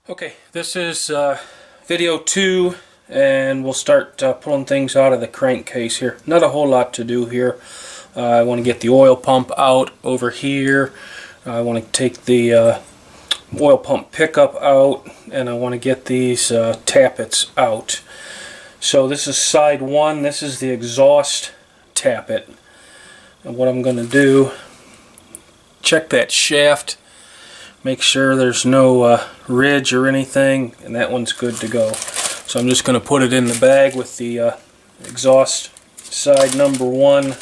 Okay, this is video 2, and we'll start pulling things out of the crankcase here. Not a whole lot to do here. I want to get the oil pump out over here. I want to take the oil pump pickup out, and I want to get these tappets out. So this is side 1. This is the exhaust tappet. And what I'm going to do, check that shaft. Make sure there's no ridge or anything, and that one's good to go. So I'm just going to put it in the bag with the exhaust side number 1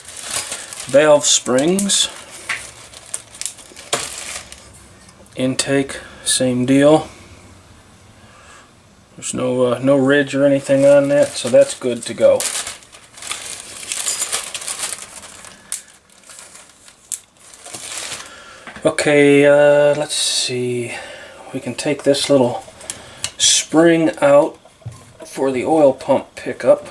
valve springs. Intake, same deal. There's no ridge or anything on that, so that's good to go. Okay, let's see. We can take this little spring out for the oil pump pickup.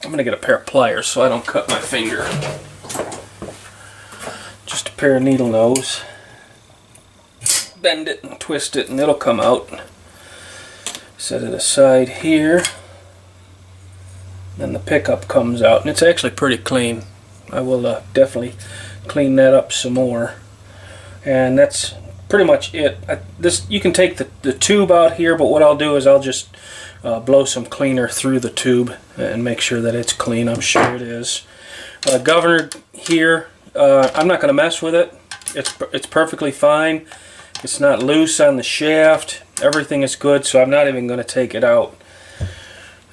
I'm going to get a pair of pliers so I don't cut my finger. Just a pair of needle nose. Bend it and twist it and it'll come out. Set it aside here. Then the pickup comes out, and it's actually pretty clean. I will definitely clean that up some more. And that's pretty much it. You can take the tube out here, but what I'll do is I'll just blow some cleaner through the tube and make sure that it's clean. I'm sure it is. Governor here, I'm not going to mess with it. It's perfectly fine. It's not loose on the shaft. Everything is good, so I'm not even going to take it out.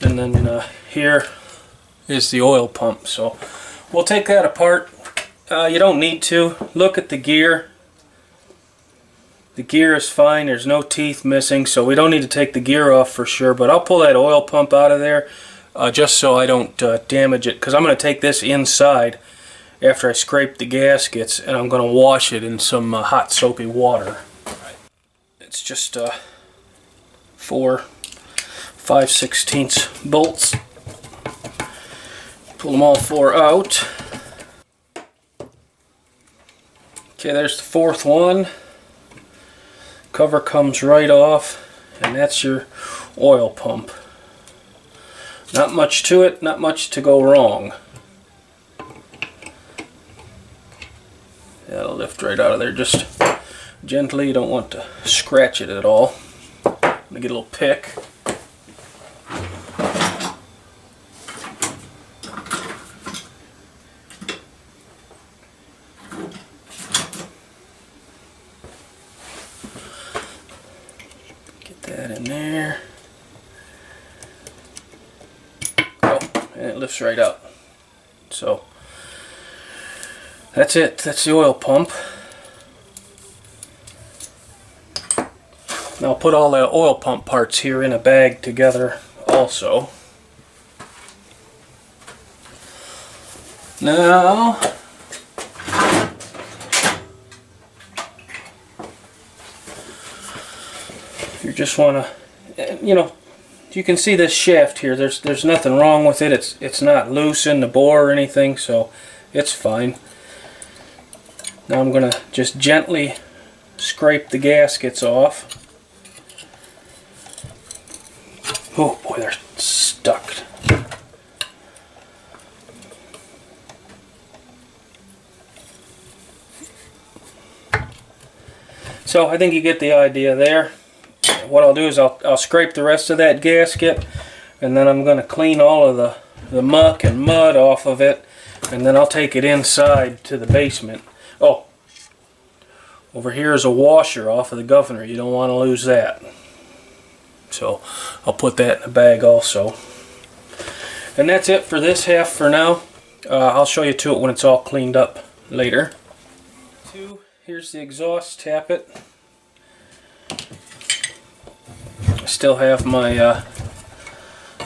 And then here is the oil pump. So we'll take that apart. You don't need to. Look at the gear. The gear is fine. There's no teeth missing, so we don't need to take the gear off for sure. But I'll pull that oil pump out of there just so I don't damage it, because I'm going to take this inside after I scrape the gaskets, and I'm going to wash it in some hot soapy water. It's just 4 5/16 bolts. Pull them all 4 out. Okay, there's the 4th one. Cover comes right off, and that's your oil pump. Not much to it, not much to go wrong. That'll lift right out of there just gently. You don't want to scratch it at all. I'm gonna get a little pick. That in there. Oh, and it lifts right out. So that's it. That's the oil pump. Now I'll put all the oil pump parts here in a bag together also. Now you just want to, you can see this shaft here. There's nothing wrong with it. It's not loose in the bore or anything, so it's fine. Now I'm going to just gently scrape the gaskets off. Oh boy, they're stuck. So I think you get the idea there. What I'll do is I'll scrape the rest of that gasket, and then I'm going to clean all of the muck and mud off of it, and then I'll take it inside to the basement. Oh, over here is a washer off of the governor. You don't want to lose that. So I'll put that in a bag also. And that's it for this half for now. I'll show you to it when it's all cleaned up later. Here's the exhaust tappet. I still have my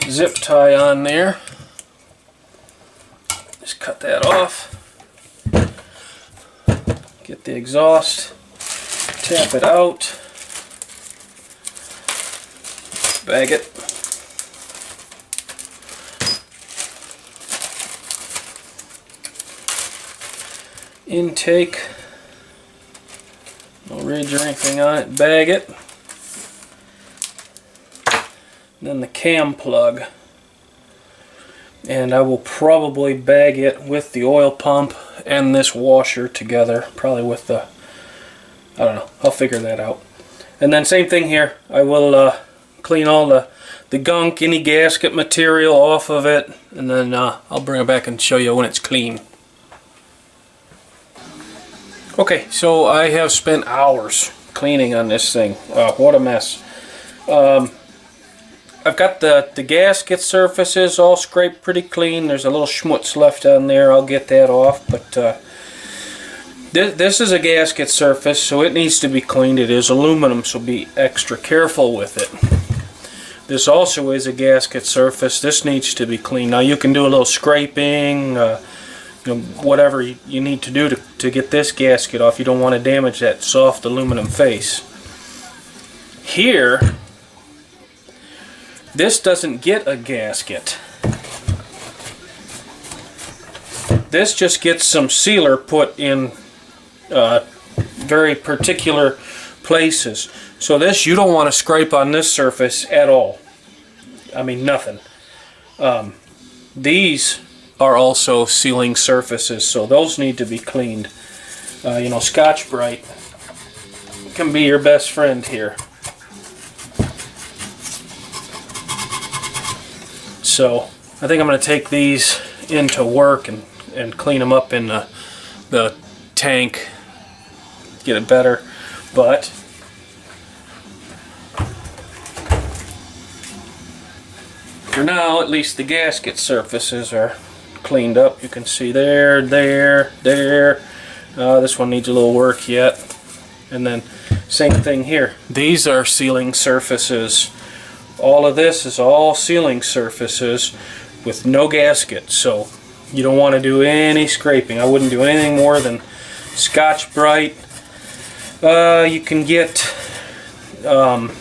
zip tie on there. Just cut that off. Get the exhaust, tap it out, bag it. Intake. No ridge or anything on it. Bag it. Then the cam plug. And I will probably bag it with the oil pump and this washer together. Probably with the, I don't know, I'll figure that out. And then same thing here. I will clean all the gunk, any gasket material off of it, and then I'll bring it back and show you when it's clean. Okay, so I have spent hours cleaning on this thing. What a mess. I've got the gasket surfaces all scraped pretty clean. There's a little schmutz left on there. I'll get that off, but this is a gasket surface, so it needs to be cleaned. It is aluminum, so be extra careful with it. This also is a gasket surface. This needs to be cleaned. Now you can do a little scraping, whatever you need to do to get this gasket off. You don't want to damage that soft aluminum face. Here, this doesn't get a gasket. This just gets some sealer put in very particular places. So this, you don't want to scrape on this surface at all. I mean, nothing. These are also sealing surfaces, so those need to be cleaned. Scotch-Brite can be your best friend here. So I think I'm going to take these into work and clean them up in the tank, get it better. But for now, at least the gasket surfaces are cleaned up. You can see there. This one needs a little work yet. And then same thing here. These are sealing surfaces. All of this is all sealing surfaces with no gasket, so you don't want to do any scraping. I wouldn't do anything more than Scotch-Brite. You can get some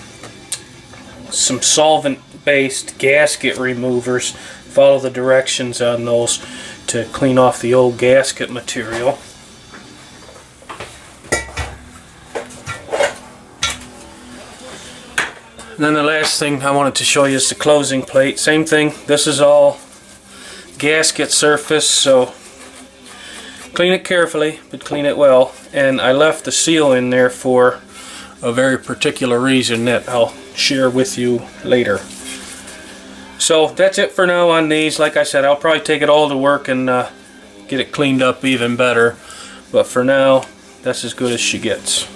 solvent-based gasket removers. Follow the directions on those to clean off the old gasket material. And then the last thing I wanted to show you is the closing plate. Same thing, this is all gasket surface, so clean it carefully, but clean it well. And I left the seal in there for a very particular reason that I'll share with you later. So that's it for now on these. Like I said, I'll probably take it all to work and get it cleaned up even better. But for now, that's as good as she gets.